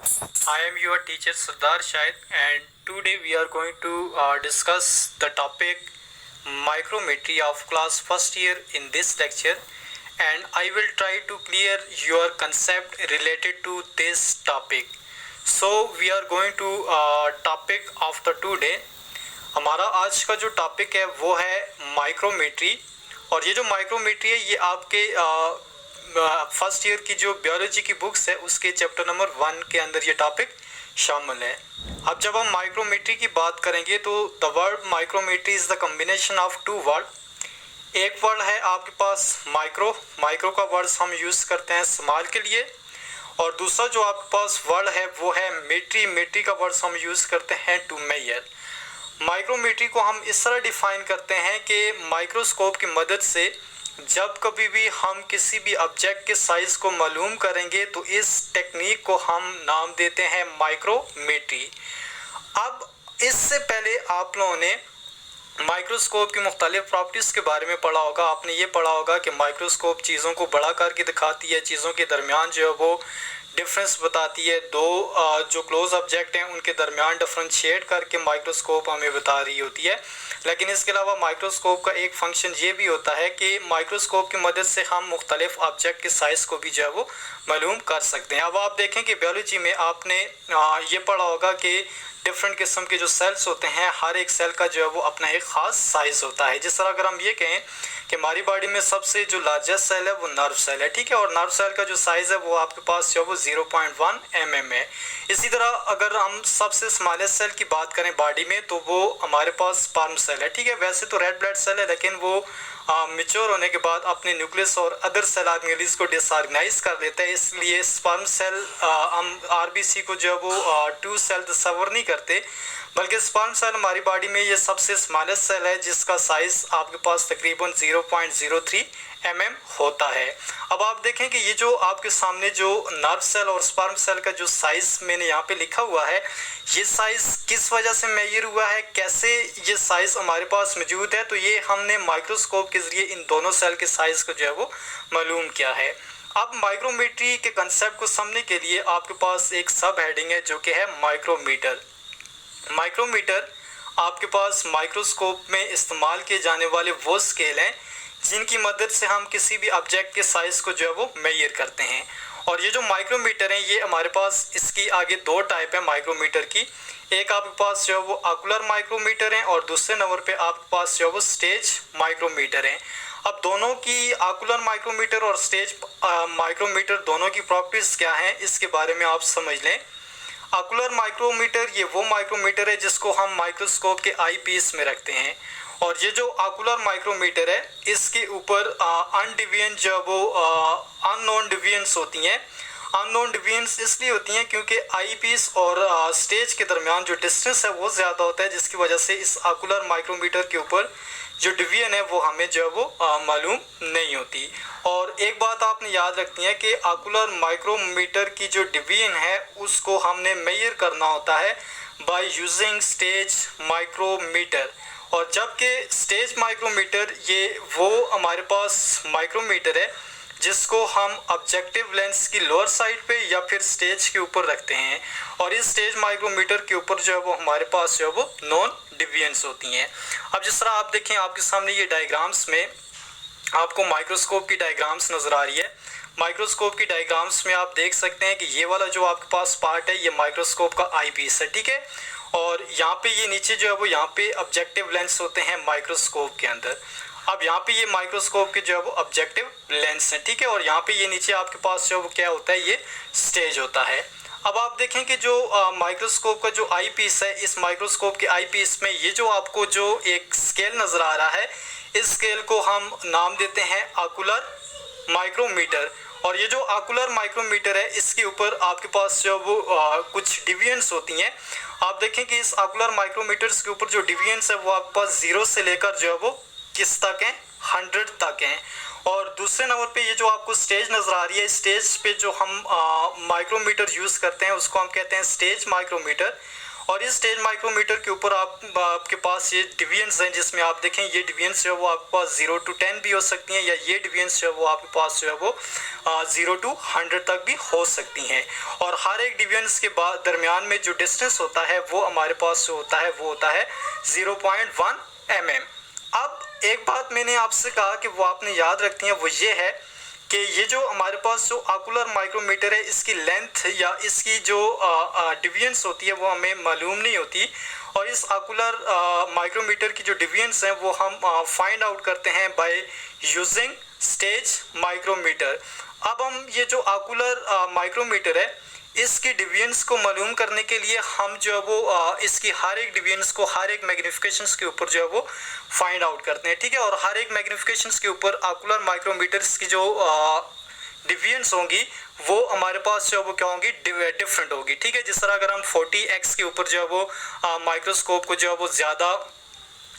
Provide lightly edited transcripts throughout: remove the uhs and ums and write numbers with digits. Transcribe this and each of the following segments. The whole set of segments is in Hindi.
I am your teacher Sardar Shahid, and today we are going to discuss the topic micrometry of class first year in this lecture, and I will try to clear your concept related to this topic. So we are going to topic of the today. हमारा आज का जो टॉपिक है वो है माइक्रोमेट्री। और ये जो माइक्रोमेट्री है ये आपके फर्स्ट ईयर की जो बायोलॉजी की बुक्स है उसके चैप्टर नंबर 1 के अंदर ये टॉपिक शामिल है। अब जब हम माइक्रोमेट्री की बात करेंगे तो the word micrometry is the combination of two word. एक वर्ड है आपके पास माइक्रो, माइक्रो का वर्ड हम यूज करते हैं स्मॉल के लिए, और दूसरा जो आपके पास वर्ड है वो है मेट्री, मेट्री का वर्ड हम यूज करते हैं टू मेजर। माइक्रोमेट्री को हम इस तरह डिफाइन करते हैं कि माइक्रोस्कोप की मदद से जब कभी भी हम किसी भी ऑब्जेक्ट के साइज को मालूम करेंगे तो इस टेक्निक को हम नाम देते हैं माइक्रोमेट्री। अब इससे पहले आप लोगों ने माइक्रोस्कोप की मुख्तलिफ प्रॉपर्टीज़ के बारे में पढ़ा होगा। आपने ये पढ़ा होगा कि माइक्रोस्कोप चीज़ों को बड़ा करके दिखाती है, चीज़ों के दरमियान जो है वो डिफरेंस बताती है, दो जो क्लोज ऑब्जेक्ट हैं उनके दरमियान डिफ्रेंशिएट करके माइक्रोस्कोप हमें बता रही होती है। लेकिन इसके अलावा माइक्रोस्कोप का एक फंक्शन ये भी होता है कि माइक्रोस्कोप की मदद से हम मुख्तलिफ ऑब्जेक्ट के साइज़ को भी जो है वो मालूम कर सकते हैं। अब आप देखें कि बायोलॉजी में आपने ये पढ़ा होगा कि डिफरेंट किस्म के जो सेल्स होते हैं, हर एक सेल का जो है वो अपना एक ख़ास साइज़ होता है। जिस तरह अगर हम ये कहें कि हमारी बॉडी में सबसे जो लार्जेस्ट सेल है वो नर्व सेल है, ठीक है, और नर्व सेल का जो साइज़ है वो आपके पास जो है वो 0.1 mm है। इसी तरह अगर हम सबसे स्मॉलेस्ट सेल की बात करें बॉडी में तो वो हमारे पास स्पर्म सेल है, ठीक है। वैसे तो रेड ब्लड सेल है लेकिन वो मेच्योर होने के बाद अपने न्यूक्लियस और अदर सेल ऑर्गेनेल्स को डिसऑर्गेनाइज कर देता है, इसलिए स्पर्म सेल हम आरबीसी को जो है वो 2 सेल तस्वर नहीं करते, बल्कि स्पर्म सेल हमारी बॉडी में ये सबसे स्मॉलेस्ट सेल है जिसका साइज आपके पास तकरीबन 0.03 mm होता है। अब आप देखें कि ये जो आपके सामने जो नर्व सेल और स्पर्म सेल का जो साइज मैंने यहाँ पे लिखा हुआ है, ये साइज किस वजह से मेजर हुआ है, कैसे ये साइज हमारे पास मौजूद है, तो ये हमने माइक्रोस्कोप के जरिए इन दोनों सेल के साइज को जो है वो मालूम किया है। अब माइक्रोमेट्री के कंसेप्ट को समझने के लिए आपके पास एक सब हेडिंग है जो कि है माइक्रोमीटर। माइक्रोमीटर आपके पास माइक्रोस्कोप में इस्तेमाल किए जाने वाले वो स्केल हैं जिनकी मदद से हम किसी भी ऑब्जेक्ट के साइज को जो है वो मेजर करते हैं। और ये जो माइक्रोमीटर हैं ये हमारे पास इसकी आगे दो टाइप है माइक्रोमीटर की। एक आपके पास जो है वो ऑकुलर माइक्रोमीटर है और दूसरे नंबर पे आपके पास जो है वो स्टेज माइक्रोमीटर है। अब दोनों की ऑकुलर माइक्रोमीटर और स्टेज माइक्रोमीटर दोनों की प्रॉपर्टीज़ क्या हैं इसके बारे में आप समझ लें। ऑकुलर माइक्रोमीटर ये वो माइक्रोमीटर है जिसको हम माइक्रोस्कोप के आई पीस में रखते हैं, और ये जो ऑकुलर माइक्रोमीटर है इसके ऊपर अनडिविएंट जो वो अननोन डिविएंस होती हैं। अननोन डिविएंस इसलिए होती हैं क्योंकि आई पीस और स्टेज के दरमियान जो डिस्टेंस है वो ज़्यादा होता है, जिसकी वजह से इस ऑकुलर माइक्रोमीटर के ऊपर जो डिवीजन है वो हमें जो है वो मालूम नहीं होती। और एक बात आपने याद रखनी है कि ऑकुलर माइक्रोमीटर की जो डिवीजन है उसको हमने मेजर करना होता है बाय यूजिंग स्टेज माइक्रोमीटर। और जबकि स्टेज माइक्रोमीटर ये वो हमारे पास माइक्रोमीटर है जिसको हम ऑब्जेक्टिव लेंस की लोअर साइड पे या फिर स्टेज के ऊपर रखते हैं, और इस स्टेज माइक्रोमीटर के ऊपर जो है वो हमारे पास जो है वो नॉन डिविएंस होती हैं। अब जिस तरह आप देखें आपके सामने ये डायग्राम्स में आपको माइक्रोस्कोप की डायग्राम्स नज़र आ रही है। माइक्रोस्कोप की डायग्राम्स में आप देख सकते हैं कि ये वाला जो आपके पास पार्ट है ये माइक्रोस्कोप का आई पीस है, ठीक है, और यहाँ पे ये नीचे जो है वो यहाँ पे ऑब्जेक्टिव लेंस होते हैं माइक्रोस्कोप के अंदर। अब यहाँ पे ये माइक्रोस्कोप के जो है वो ऑब्जेक्टिव लेंस है, ठीक है, और यहाँ पे ये नीचे आपके पास जो है वो क्या होता है ये स्टेज होता है। अब आप देखें कि जो माइक्रोस्कोप का जो आई पीस है, इस माइक्रोस्कोप के आई पीस में ये जो आपको जो एक स्केल नज़र आ रहा है इस स्केल को हम नाम देते हैं ऑकुलर माइक्रोमीटर। और ये जो ऑकुलर माइक्रोमीटर है इसके ऊपर आपके पास जो वो कुछ डिविएंस होती हैं। आप देखें कि इस ऑकुलर माइक्रोमीटर्स के ऊपर जो डिविएंस है वो आपके पास 0 से लेकर जो है वो किस तक हैं, 100 तक हैं। और दूसरे नंबर पे ये जो आपको स्टेज नज़र आ रही है, स्टेज पे जो हम माइक्रोमीटर यूज़ करते हैं उसको हम कहते हैं स्टेज माइक्रोमीटर। और इस स्टेज माइक्रोमीटर के ऊपर आपके पास ये डिविजन्स हैं, जिसमें आप देखें ये डिविजन्स जो है वो आपके पास 0 to 10 भी हो सकती हैं, या ये डिविजन्स जो है वो आपके पास जो है वो 0 to 100 तक भी हो सकती हैं। और हर एक डिविजन्स के बाद दरमियान में जो डिस्टेंस होता है वो हमारे पास जो होता है वो होता है 0.1 mm। अब एक बात मैंने आपसे कहा कि वो आपने याद रखनी है, वो ये है कि ये जो हमारे पास जो आकुलर माइक्रोमीटर है इसकी लेंथ या इसकी जो डिविजन्स होती है वो हमें मालूम नहीं होती, और इस आकुलर माइक्रोमीटर की जो डिविजन्स हैं वो हम फाइंड आउट करते हैं बाय यूजिंग स्टेज माइक्रोमीटर। अब हम ये जो आकुलर माइक्रोमीटर है इसकी डिविजन्स को मालूम करने के लिए हम जो है वो इसकी हर एक डिविजन्स को हर एक मैग्निफिकेशंस के ऊपर जो है वो फाइंड आउट करते हैं, ठीक है। और हर एक मैग्निफिकेशंस के ऊपर आकुलर माइक्रोमीटर्स की जो डिविजन्स होंगी वो हमारे पास जो है वो क्या होंगी, डिफरेंट होगी, ठीक है। जिस तरह अगर हम 40x के ऊपर जो है वो माइक्रोस्कोप को जो है वो ज़्यादा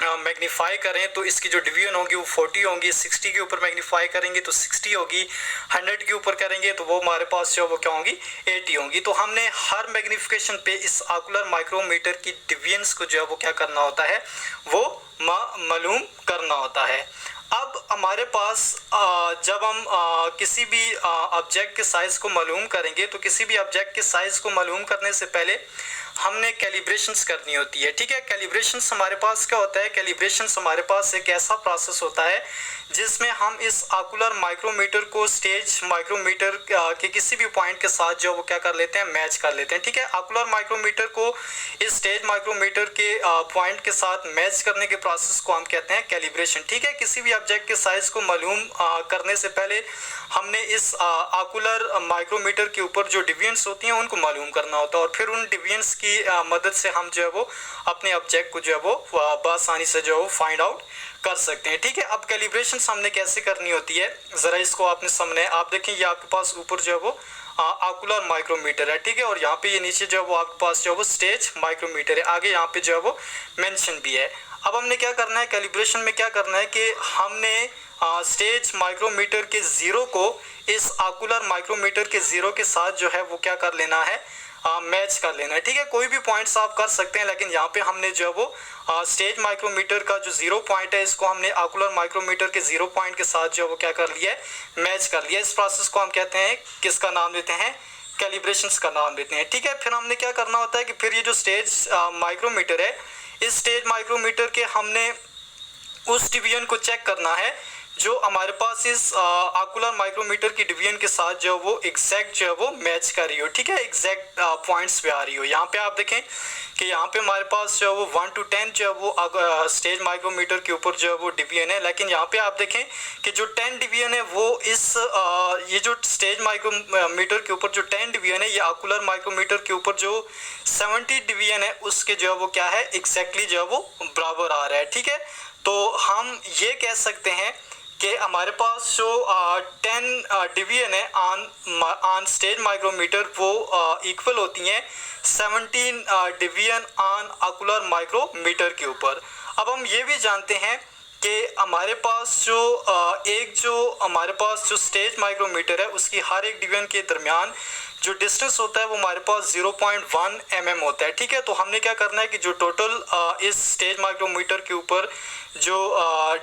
मैग्नीफाई करें तो इसकी जो डिवीजन होगी वो 40 होंगी, 60 के ऊपर मैग्नीफाई करेंगे तो 60 होगी, 100 के ऊपर करेंगे तो वो हमारे पास जो वो क्या होंगी 80 होंगी। तो हमने हर मैग्नीफिकेशन पे इस आकुलर माइक्रोमीटर की डिवीजन्स को जो है वो क्या करना होता है, वो मालूम करना होता है। अब हमारे पास जब हम किसी भी ऑब्जेक्ट के साइज़ को मालूम करेंगे तो किसी भी ऑब्जेक्ट के साइज़ को मालूम करने से पहले हमने कैलिब्रेशंस करनी होती है, ठीक है। कैलिब्रेशंस हमारे पास क्या होता है, कैलिब्रेशंस हमारे पास एक ऐसा प्रोसेस होता है जिसमें हम इस आकुलर माइक्रोमीटर को स्टेज माइक्रोमीटर के किसी भी पॉइंट के साथ जो वो क्या कर लेते हैं, मैच कर लेते हैं, ठीक है। आकुलर माइक्रोमीटर को इस स्टेज माइक्रोमीटर के पॉइंट के साथ मैच करने के प्रोसेस को हम कहते हैं कैलिब्रेशन, ठीक है। किसी भी ऑब्जेक्ट के साइज को मालूम करने से पहले हमने इस आकुलर माइक्रोमीटर के ऊपर जो डिविजन्स होती हैं उनको मालूम करना होता है, और फिर उन डिविजन्स की मदद से हम जो है वो अपने ऑब्जेक्ट को जो है वो बआसानी से जो है वो फाइंड आउट कर सकते हैं, ठीक है। अब कैलिब्रेशन हमने कैसे करनी होती है, ज़रा इसको आपने सामने आप देखें, ये आपके पास ऊपर जो है वो आकुलर माइक्रोमीटर है, ठीक है। और यहाँ पे ये नीचे जो है वो आपके पास जो है वो स्टेज माइक्रोमीटर है, आगे यहाँ पे जो है वो मेंशन भी है। अब हमने क्या करना है, कैलिब्रेशन में क्या करना है कि हमने स्टेज माइक्रोमीटर के ज़ीरो को इस आकुलर माइक्रोमीटर के ज़ीरो के साथ जो है वो क्या कर लेना है, मैच कर लेना है, ठीक है। कोई भी पॉइंट्स आप कर सकते हैं, लेकिन यहाँ पे हमने जो है वो स्टेज माइक्रोमीटर का जो 0 पॉइंट है इसको हमने आकुलर माइक्रोमीटर के 0 पॉइंट के साथ जो है वो क्या कर लिया है, मैच कर लिया। इस प्रोसेस को हम कहते हैं, किसका नाम देते हैं, कैलिब्रेशंस का नाम देते हैं, ठीक है। फिर हमने क्या करना होता है कि फिर ये जो स्टेज माइक्रोमीटर है, इस स्टेज माइक्रोमीटर के हमने उस डिवीजन को चेक करना है जो हमारे पास इस आकुलर माइक्रोमीटर की डिवीजन के साथ जो वो एग्जैक्ट जो है वो मैच कर रही हो, ठीक है, एग्जैक्ट पॉइंट्स पे आ रही हो। यहाँ पे आप देखें कि यहाँ पे हमारे पास जो है वो 1 to 10 जो है वो स्टेज माइक्रोमीटर के ऊपर जो है वो डिवीजन है, लेकिन यहाँ पे आप देखें कि जो 10 डिवीजन है वो इस ये जो स्टेज माइक्रोमीटर के ऊपर जो 10 डिवीजन है, ये आकुलर माइक्रोमीटर के ऊपर जो 70 डिवीजन है उसके जो है वो क्या है, एग्जैक्टली जो है वो बराबर आ रहा है, ठीक है। तो हम ये कह सकते हैं कि हमारे पास जो 10 डिवीजन है ऑन स्टेज माइक्रोमीटर वो इक्वल होती हैं 17 डिवीजन ऑन आकुलर माइक्रोमीटर के ऊपर। अब हम ये भी जानते हैं कि हमारे पास जो हमारे पास जो स्टेज माइक्रोमीटर है उसकी हर एक डिवीजन के दरमियान जो डिस्टेंस होता है वो हमारे पास 0.1 mm होता है, ठीक है। तो हमने क्या करना है कि जो टोटल इस स्टेज माइक्रोमीटर के ऊपर जो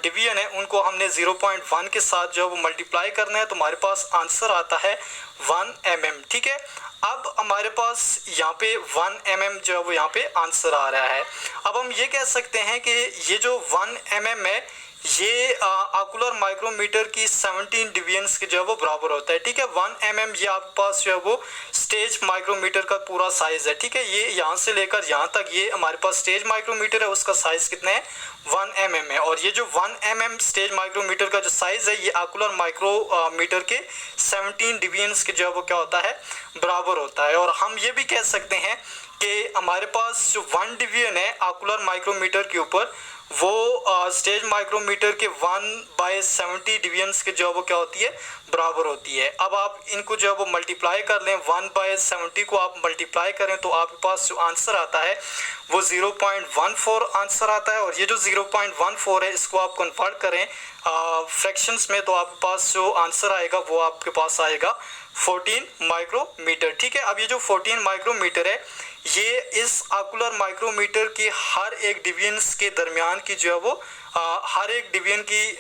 डिवीजन है उनको हमने 0.1 के साथ जो है वो मल्टीप्लाई करना है, तो हमारे पास आंसर आता है 1 mm, ठीक है। अब हमारे पास यहाँ पे 1 mm जो है वो यहाँ पे आंसर आ रहा है। अब हम ये कह सकते हैं कि ये जो 1 mm है ये आकुलर माइक्रोमीटर की 17 डिवीजन्स के जो है वो बराबर होता है, ठीक है। 1 mm ये आपके पास जो है वो स्टेज माइक्रोमीटर का पूरा साइज है, ठीक है। ये यहाँ से लेकर यहाँ तक ये हमारे पास स्टेज माइक्रोमीटर है, उसका साइज कितना है, 1 mm है। और ये जो 1 mm स्टेज माइक्रोमीटर का जो साइज है ये आकुलर माइक्रोमीटर के 17 डिवीजन्स के जो है वो क्या होता है, बराबर होता है। और हम ये भी कह सकते हैं कि हमारे पास जो 1 डिवीजन है आकुलर माइक्रोमीटर के ऊपर वो स्टेज माइक्रोमीटर के 1/70 डिवीजन्स के जो है वो क्या होती है, बराबर होती है। अब आप इनको जो है वो मल्टीप्लाई कर लें, 1/70 को आप मल्टीप्लाई करें तो आपके पास जो आंसर आता है वो 0.14 आंसर आता है। और ये जो 0.14 है इसको आप कन्वर्ट करें फ्रैक्शंस में तो आपके पास जो आंसर आएगा वो आपके पास आएगा 14 माइक्रोमीटर, ठीक है। अब ये जो 14 माइक्रोमीटर है ये इस आकुलर माइक्रोमीटर की हर एक डिवीजन्स के दरमियान की जो है वो हर एक डिवीजन की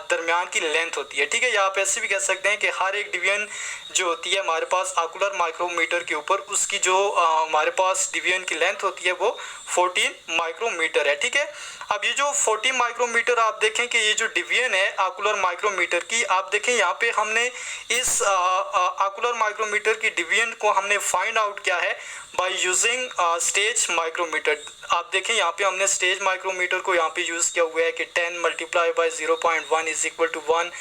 दरमियान की लेंथ होती है, ठीक है। या आप ऐसे भी कह सकते हैं कि हर एक डिवीजन जो होती है हमारे पास आकुलर माइक्रोमीटर के ऊपर, उसकी जो हमारे पास डिवीजन की लेंथ होती है वो 14 माइक्रोमीटर है, ठीक है। अब ये जो 14 माइक्रोमीटर आप देखें कि ये जो डिवीजन है आकुलर माइक्रोमीटर की, आप देखें यहाँ पे हमने इस आकुलर माइक्रोमीटर की डिवीजन को हमने फाइंड आउट किया है बाय यूजिंग स्टेज माइक्रोमीटर। आप देखें यहाँ पे हमने स्टेज माइक्रोमीटर को यहाँ पे यूज किया हुआ है कि 10 multiply by 0.1 is equal to 1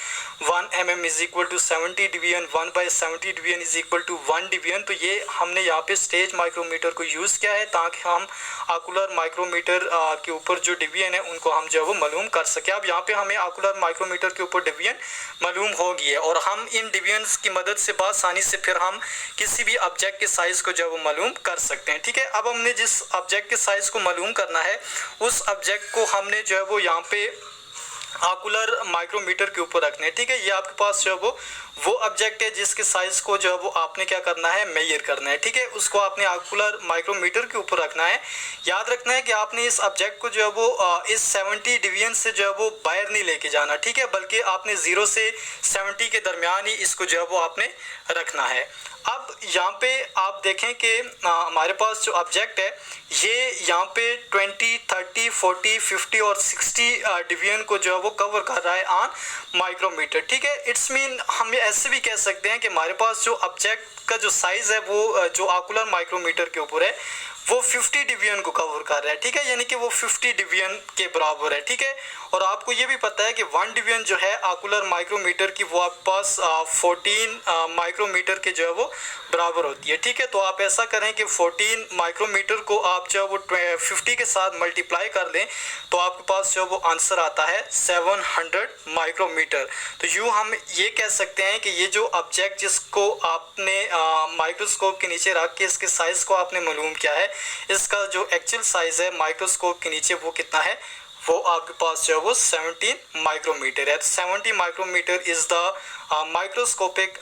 mm is equal to 70 division, 1 by 70 division is equal to 1 division. तो ये हमने यहाँ पे स्टेज माइक्रोमीटर को यूज किया है ताकि हम आकुलर माइक्रोमीटर के ऊपर जो डिवीजन है उनको हम जो है वो मालूम कर सके। अब यहाँ पे हमें आकुलर माइक्रोमीटर के ऊपर डिवीजन मालूम हो गई है और हम इन डिवीजन की मदद से आसानी से फिर हम किसी भी ऑब्जेक्ट के साइज को जो है वो मालूम कर सकते हैं, ठीक है। अब हमने जिस ऑब्जेक्ट के साइज को मालूम करना है उस ऑब्जेक्ट को हमने जो है वो यहाँ पे आकुलर माइक्रोमीटर के ऊपर रखने, ठीक है। ये आपके पास जो है वो ऑब्जेक्ट है जिसके साइज को जो है वो आपने क्या करना है, मेजर करना है, ठीक है। उसको आपने आकुलर माइक्रोमीटर के ऊपर रखना है। याद रखना है कि आपने इस ऑब्जेक्ट को जो है वो इस 70 डिवीजन से जो है वो बाहर नहीं लेके जाना, ठीक है, बल्कि आपने 0 से 70 के दरमियान ही इसको जो है वो आपने रखना है। अब यहाँ पे आप देखें कि हमारे पास जो ऑब्जेक्ट है ये यहाँ पे 20, 30, 40, 50 और 60 डिवीजन को जो है वो कवर कर रहा है ऑन माइक्रोमीटर, ठीक है। इट्स मीन हम ऐसे भी कह सकते हैं कि हमारे पास जो ऑब्जेक्ट का जो साइज है वो जो आकुलर माइक्रोमीटर के ऊपर है वो 50 डिवीजन को कवर कर रहा है, ठीक है, यानी कि वो 50 डिवीजन के बराबर है, ठीक है। और आपको ये भी पता है कि 1 डिवीजन जो है आकुलर माइक्रोमीटर की वो आपके पास 14 माइक्रोमीटर के जो है वो बराबर होती है, ठीक है। तो आप ऐसा करें कि 14 माइक्रोमीटर को आप जो है वो 50 के साथ मल्टीप्लाई कर दें तो आपके पास जो है वो आंसर आता है 700 माइक्रोमीटर। तो यूँ हम ये कह सकते हैं कि ये जो ऑब्जेक्ट जिसको आपने माइक्रोस्कोप के नीचे रख के इसके साइज को आपने मालूम किया है, इसका जो एक्चुअल साइज है माइक्रोस्कोप के नीचे वो कितना है, वो आपके पास जो है वो 17 माइक्रोमीटर है। 70 micrometre is the microscopic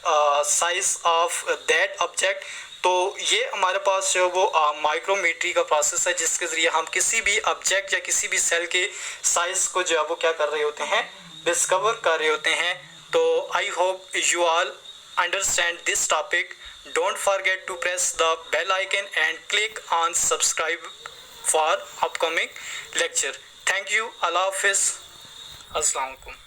size of that object. तो ये हमारे पास जो है वो माइक्रोमीट्री का प्रोसेस है जिसके ज़रिए हम किसी भी ऑब्जेक्ट या किसी भी सेल के साइज को जो है वो क्या कर रहे होते हैं, डिस्कवर कर रहे होते हैं। तो I hope you all understand this topic. Don't forget to press the bell icon and click on subscribe for upcoming lecture. Thank you. Allah Hafiz. Assalamu alaikum.